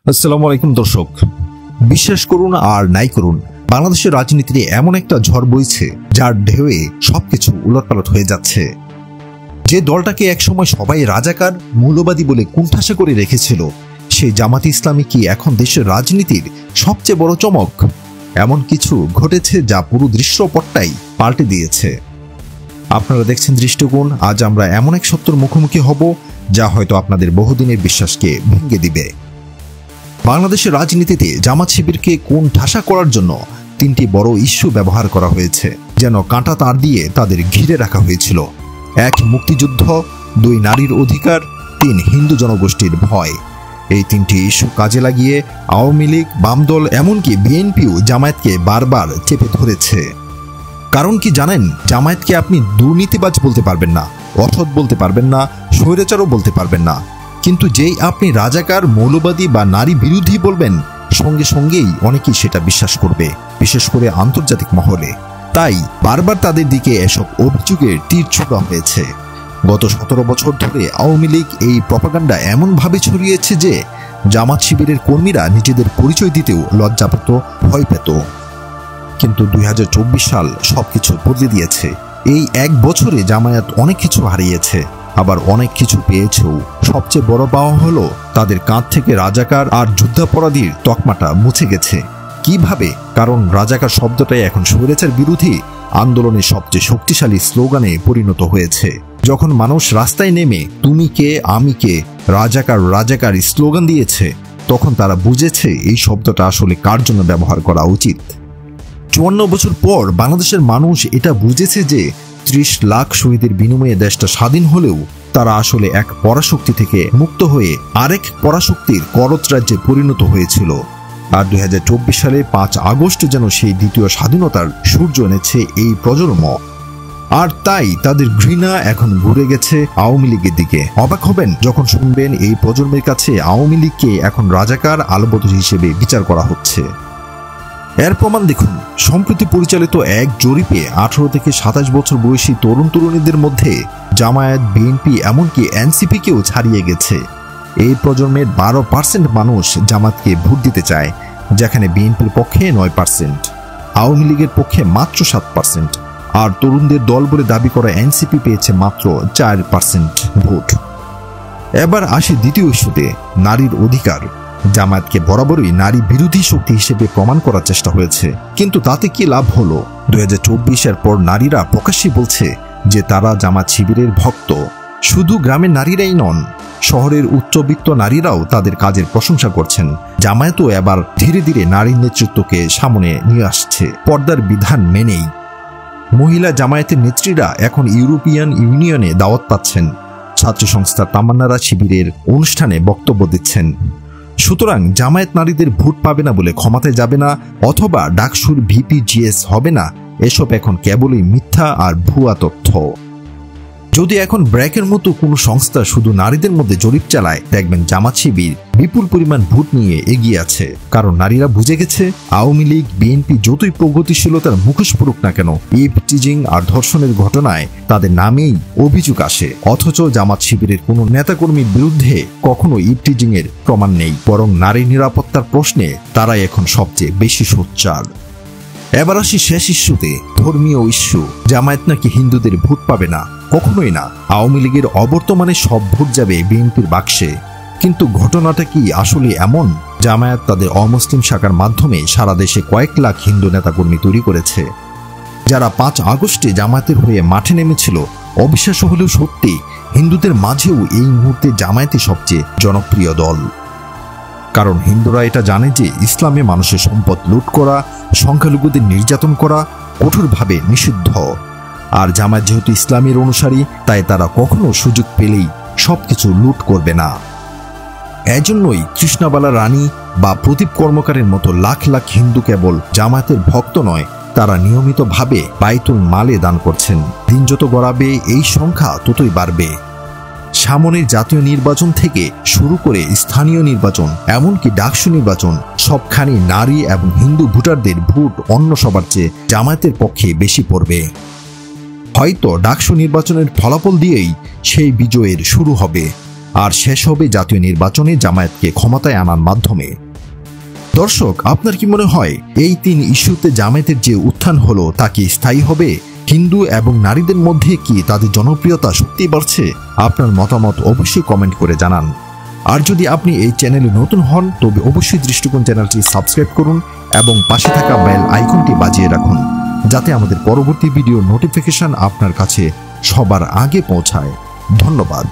আসসালামু আলাইকুম দর্শক, বিশ্বাস করুন আর নাই করুন, বাংলাদেশের রাজনীতিতে এমন একটা ঝড় বইছে যার ঢেউয়ে সবকিছু উলটপালট হয়ে যাচ্ছে। যে দলটাকে একসময় সবাই রাজাকার মৌলবাদী বলে কুণ্ঠাসা করে রেখেছিল, সেই জামাত ইসলামী কি এখন দেশের রাজনীতির সবচেয়ে বড় চমক? এমন কিছু ঘটেছে যা পুরো দৃশ্যপটটাই পাল্টে দিয়েছে। আপনারা দেখছেন দৃষ্টিকোণ। আজ আমরা এমন এক সত্যের মুখোমুখি হব যা হয়তো আপনাদের বহুদিনের বিশ্বাসকে ভেঙে দিবে। বাংলাদেশের রাজনীতিতে জামাত শিবিরকে কোণ ঠাসা করার জন্য তিনটি বড় ইস্যু ব্যবহার করা হয়েছে, যেন কাঁটা তার দিয়ে তাদের ঘিরে রাখা হয়েছিল। 1, মুক্তিযুদ্ধ; 2, নারীর অধিকার; 3, হিন্দু জনগোষ্ঠীর ভয়। এই তিনটি ইস্যু কাজে লাগিয়ে আওয়ামী লীগ, বামদল, এমনকি বিএনপিও জামায়াতকে বারবার চেপে ধরেছে। কারণ কি জানেন? জামায়াতকে আপনি দুর্নীতিবাজ বলতে পারবেন না, অসৎ বলতে পারবেন না, স্বৈরাচারও বলতে পারবেন না, কিন্তু যেই আপনি রাজাকার, মৌলবাদী বা নারী বিরোধী বলবেন, সঙ্গে সঙ্গেই অনেকেই সেটা বিশ্বাস করবে, বিশেষ করে আন্তর্জাতিক মহলে। তাই বারবার তাদের দিকে এসব অভিযোগের তীর ছোড়া হয়েছে। গত 17 বছর ধরে আওয়ামী লীগ এই প্রপাগান্ডা এমনভাবে ছড়িয়েছে যে জামাত শিবিরের কর্মীরা নিজেদের পরিচয় দিতেও লজ্জা পেত, ভয় পেত। কিন্তু 2024 সাল সবকিছু বদলে দিয়েছে। এই 1 বছরে জামায়াত অনেক কিছু হারিয়েছে, আবার অনেক কিছু পেয়েছেও। সবচেয়ে বড় পাওয়া হলো তাদের কাঁধ থেকে রাজাকার আর যুদ্ধাপরাধীর তকমাটা মুছে গেছে। কিভাবে? কারণ রাজাকার শব্দটাই এখন স্বৈরাচার বিরোধী আন্দোলনের সবচেয়ে শক্তিশালী স্লোগানে পরিণত হয়েছে। যখন মানুষ রাস্তায় নেমে তুমি কে আমি কে, রাজাকার রাজাকার স্লোগান দিয়েছে, তখন তারা বুঝেছে এই শব্দটা আসলে কার জন্য ব্যবহার করা উচিত। 54 বছর পর বাংলাদেশের মানুষ এটা বুঝেছে যে 30 লাখ শহীদের বিনিময়ে দেশটা স্বাধীন হলেও তারা আসলে এক পরাশক্তি থেকে মুক্ত হয়ে আরেক পরাশক্তির করত রাজ্যে পরিণত হয়েছিল। আর 2024 সালে 5 আগস্ট যেন সেই দ্বিতীয় স্বাধীনতার সূর্য এনেছে এই প্রজন্ম। আর তাই তাদের ঘৃণা এখন ঘুরে গেছে আওয়ামী লীগের দিকে। অবাক হবেন যখন শুনবেন এই প্রজন্মের কাছে আওয়ামী লীগকে এখন রাজাকার, আলবদর হিসেবে বিচার করা হচ্ছে। এর প্রমাণ দেখুন। সম্প্রতি পরিচালিত এক জরিপে 18 থেকে 27 বছর বয়সী তরুণ তরুণীদের মধ্যে জামায়াত, বিএনপি, এমনকি এনসিপিকেও ছাড়িয়ে গেছে। এই প্রজন্মের 12% মানুষ জামাতকে ভোট দিতে চায়, যেখানে বিএনপির পক্ষে 9%, আওয়ামী লীগের পক্ষে মাত্র 7%, আর তরুণদের দল বলে দাবি করা এনসিপি পেয়েছে মাত্র 4% ভোট। এবার আসি দ্বিতীয় ইস্যুতে, নারীর অধিকার। জামায়াতকে বরাবরই নারী বিরোধী শক্তি হিসেবে প্রমাণ করার চেষ্টা হয়েছে, কিন্তু তাতে কি লাভ হলো? 2024 পর নারীরা প্রকাশ্যে বলছে যে তারা জামাত শিবিরের ভক্ত। শুধু গ্রামের নারীরাই নন, শহরের উচ্চবিত্ত নারীরাও তাদের কাজের প্রশংসা করছেন। জামায়াতও এবার ধীরে ধীরে নারীর নেতৃত্বকে সামনে নিয়ে আসছে, পর্দার বিধান মেনেই। মহিলা জামায়াতের নেত্রীরা এখন ইউরোপিয়ান ইউনিয়নে দাওয়াত পাচ্ছেন, ছাত্র সংস্থা তামান্নারা শিবিরের অনুষ্ঠানে বক্তব্য দিচ্ছেন। সুতরাং জামায়াত নারীদের ভোট পাবে না বলে ক্ষমতায় যাবে না, অথবা ডাকসুর ভিপিজিএস হবে না, এসব এখন কেবলই মিথ্যা আর ভুয়া তথ্য। যদি এখন ব্র্যাকের মতো কোনো সংস্থা শুধু নারীদের মধ্যে জরিপ চালায়, দেখবেন জামাত শিবির বিপুল পরিমাণ ভোট নিয়ে এগিয়ে আছে। কারণ নারীরা বুঝে গেছে আওয়ামী লীগ, বিএনপি যতই প্রগতিশীলতার মুখোশ পড়ুক না কেন, ইভটিজিং আর ধর্ষণের ঘটনায় তাদের নামেই অভিযোগ আসে। অথচ জামাত শিবিরের কোনো নেতাকর্মীর বিরুদ্ধে কখনো ইভটিজিং এর প্রমাণ নেই, বরং নারী নিরাপত্তার প্রশ্নে তারাই এখন সবচেয়ে বেশি সোচ্চার। এবার আসি শেষ ইস্যুতে, ধর্মীয় ইস্যু। জামায়াত নাকি হিন্দুদের ভোট পাবে না? কখনোই না। আওয়ামী লীগের অবর্তমানে সব ভোট যাবে বিএনপির বাক্সে। কিন্তু ঘটনাটা কি আসলে এমন? জামায়াত তাদের অমুসলিম শাখার মাধ্যমে সারা দেশে কয়েক লাখ হিন্দু নেতাকর্মী তৈরি করেছে, যারা 5 আগস্টে জামায়াতের হয়ে মাঠে নেমেছিল। অবিশ্বাস্য হলেও সত্যি, হিন্দুদের মাঝেও এই মুহূর্তে জামায়াতই সবচেয়ে জনপ্রিয় দল। কারণ হিন্দুরা এটা জানে যে ইসলামে মানুষের সম্পদ লুট করা, সংখ্যালঘুদের নির্যাতন করা কঠোরভাবে নিষিদ্ধ। আর জামায়াত যেহেতু ইসলামের অনুসারী, তাই তারা কখনো সুযোগ পেলেই সবকিছু লুট করবে না। এজন্যই কৃষ্ণাবালা রানী বা প্রদীপ কর্মকারের মতো লাখ লাখ হিন্দু কেবল জামায়াতের ভক্ত নয়, তারা নিয়মিতভাবে বাইতুল মালে দান করছেন। দিন যত গড়াবে এই সংখ্যা ততই বাড়বে। সামনের জাতীয় নির্বাচন থেকে শুরু করে স্থানীয় নির্বাচন, এমনকি ডাকসু নির্বাচন, সবখানি নারী এবং হিন্দু ভোটারদের ভোট অন্য সবার চেয়ে জামায়াতের পক্ষে বেশি পড়বে। হয়তো ডাকসু নির্বাচনের ফলাফল দিয়েই সেই বিজয়ের শুরু হবে। আর শেষ হবে জাতীয় নির্বাচনে জামায়াতকে ক্ষমতায় আনার মাধ্যমে। দর্শক, আপনার কি মনে হয় এই 3 ইস্যুতে জামায়াতের যে উত্থান হলো তা কি স্থায়ী হবে? হিন্দু এবং নারীদের মধ্যে কি তাদের জনপ্রিয়তা সত্যি বাড়ছে? আপনার মতামত অবশ্যই কমেন্ট করে জানান। আর যদি আপনি এই চ্যানেলে নতুন হন তবে অবশ্যই দৃষ্টিকোণ চ্যানেলটি সাবস্ক্রাইব করুন এবং পাশে থাকা বেল আইকনটি বাজিয়ে রাখুন, যাতে আমাদের পরবর্তী ভিডিও নোটিফিকেশন আপনার কাছে সবার আগে পৌঁছায়। ধন্যবাদ।